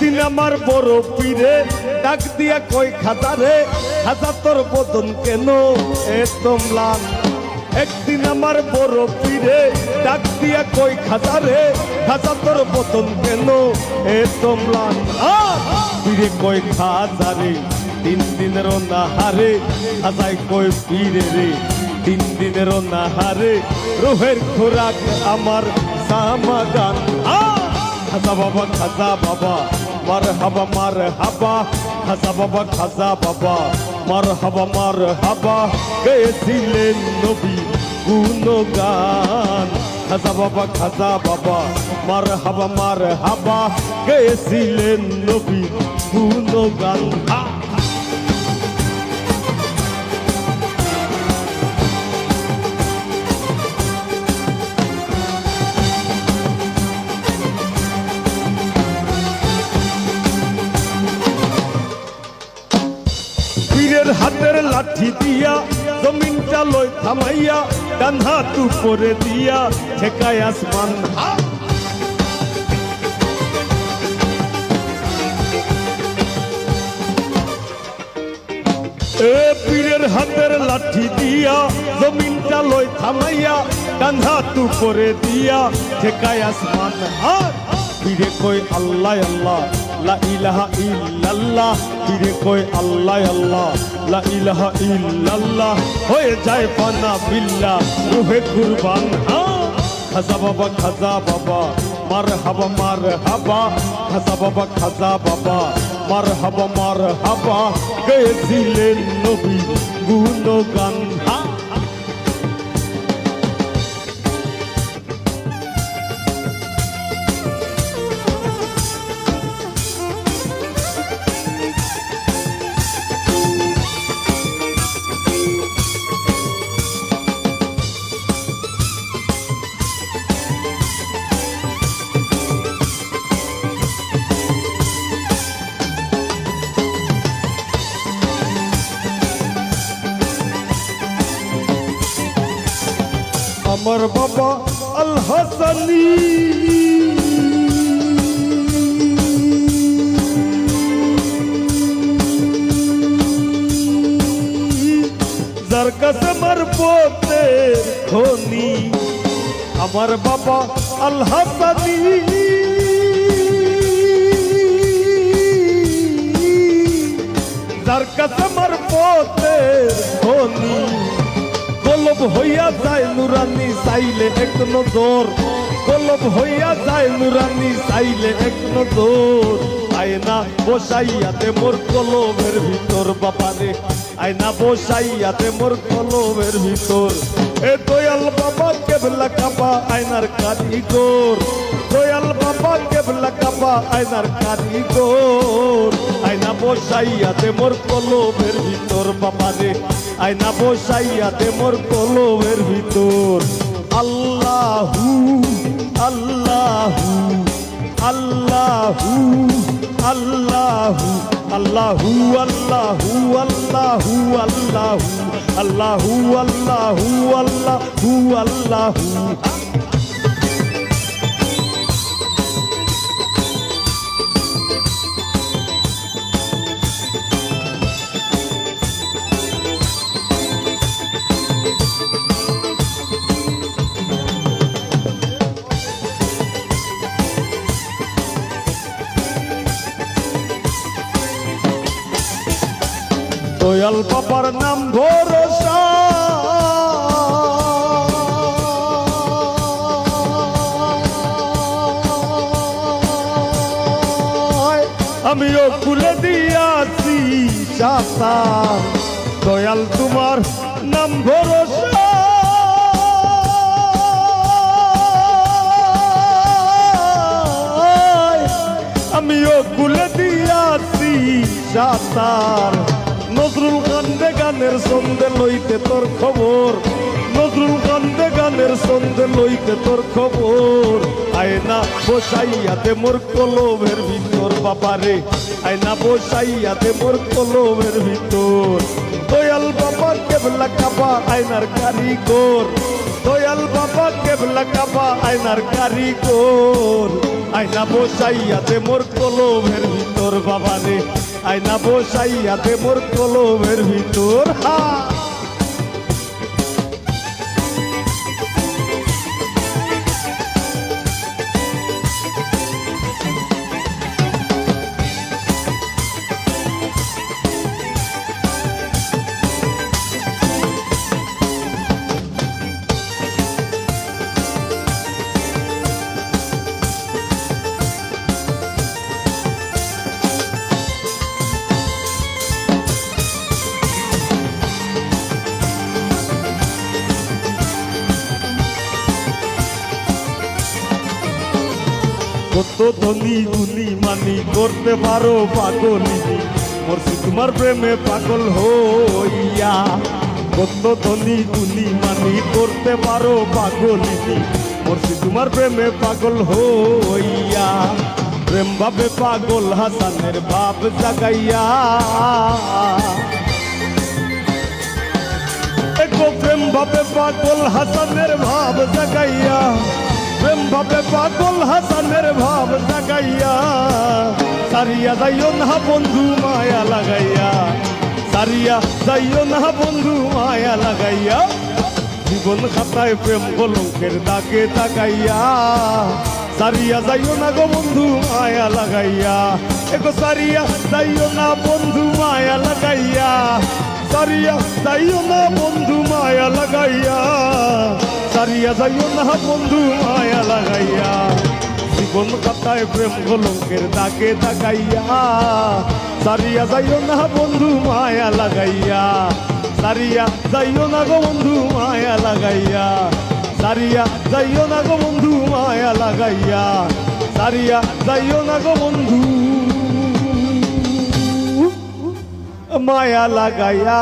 একদিন আমার বড় পীরে ডাক দিয়া কই খাজা রে, খাজা তোর বদন কেন এত ম্লান। একদিন আমার বড় পীরে ডাক দিয়া কই খাজা রে, খাজা তোর বদন কেন এত ম্লান। পীরে কই খাজা রে, 3 দিনের নাহারে, খাজাই কই পীরে রে, 3 দিনের নাহারে, রোহের খোরাক আমার সামাগান। খাজা বাবা খাজা বাবা মার হাবা মার হাবা, খাজা বাবা খাজা বাবা মার হাবা মার হাবা, গেয়েছিলেন নবী গুণগান। খাজা বাবা খাজা বাবা মার হাবা, গেয়েছিলেন নবী গুণগান। পীরের হাতের লাঠি দিয়া জমিনটা লই থামাইয়া, ডান হাত উপরে দিয়া ঠেকায় আসমান। পীরের হাতের লাঠি দিয়া জমিনটা লই থামাইয়া, ডান হাত উপরে দিয়া ঠেকায় আসমান। পীরে কই আল্লাহ আল্লাহ লা ইলাহা ইল্লাল্লাহ, পীরে কই আল্লাহ আল্লাহ লা ইলাহা ইল্লাল্লাহ, হয়ে যায় ফানা বিল্লাহ রূহে কুরবান। খাজা বাবা খাজা বাবা মার হাবা, খাজা বাবা খাজা বাবা মার হাবা, গেয়েছিলেন নবী গুণগান। আমার বাবা আল হাসানি যার কাছে আমার পথের খনি। আমার বাবা আল হাসানি যার কাছে আমার পথের খনি। কলব হইয়া যায় নুরানি চাইলে এক নজর, কলব হইয়া যায় নুরানি চাইলে এক নজর। আয়না বসাইয়াতে মোর কলবের ভিতর বাবারে, আয়না বসাইয়াতে মোর কলবের ভিতর। এ দয়াল বাবা কেবলা কাবা আয়নার কারিগর, দয়াল বাবা কেবলা কাবা আয়নার কারিগর। আয়না বসাইয়াতে মোর কলবের ভিতর বাবারে, আয়না বসাইয়াতে মোর কলবের ভিতর। আল্লাহু আল্লাহু আল্লাহু আল্লাহু আল্লাহু আল্লাহু আল্লাহু আল্লাহু আল্লাহু আল্লাহু আল্লাহু। দয়াল বাবার নাম ভরসা, আমিও খুলে দিয়াছি চাষা। দয়াল তোমার নাম ভরসা, আমিও খুলে দিয়াছি চাষার। নজরুল কান্দে গানের সন্ধে লইতে তোর খবর, নজরুল কান্দে গানের সন্ধে লইতে তোর খবর। আয়না বসাইয়াতে মোর কলবের ভিতর বাবারে, আয়না বসাইয়াতে মোর কলবের ভিতর। দয়াল বাবা কেবলা কাবা আয়নার কারিগর, দয়াল বাবা কেবলা কাবা আয়নার কারিগর আয়না বসাইয়াতে মোর কলমের ভিতর বাবা রে আয়না বসাইয়াতে মোর কলমের ভিতর হা কত ধনী গুণী মানি করতে পারো পাগলিনী মরছি তোমার প্রেমে পাগল হইয়া কত ধনী গুণী মানি করতে পারো পাগলিনী মরছি তোমার প্রেমে পাগল হইয়া প্রেম ভাবে পাগল হাসানের ভাব জাগাইয়া একো প্রেম ভাবে পাগল হাসানের ভাব জাগাইয়া প্রেম ভাবে পাগল হাসানের ভাব জাগাইয়া সারিয়া যাইও না বন্ধু মায়া লাগাইয়া সারিয়া যাইও না বন্ধু মায়া লাগাইয়া জীবন খাতায় প্রেম কলঙ্কের দাগে তাকাইয়া সারিয়া যাইও না গো বন্ধু মায়া লাগাইয়া এগো সারিয়া যাইও না বন্ধু মায়া লাগাইয়া সারিয়া যাইও না বন্ধু মায়া লাগাইয়া সারিয়া যাইও না বন্ধু মায়া লাগাইয়া জীবন খাতায় প্রেম কলঙ্কের দাগে তাকাইয়া সারিয়া যাইও না বন্ধু মায়া লাগাইয়া সারিয়া যাইও না গো বন্ধু মায়া লাগাইয়া সারিয়া যাইও না গো বন্ধু মায়া লাগাইয়া সারিয়া যাইও না গো বন্ধু মায়া লাগাইয়া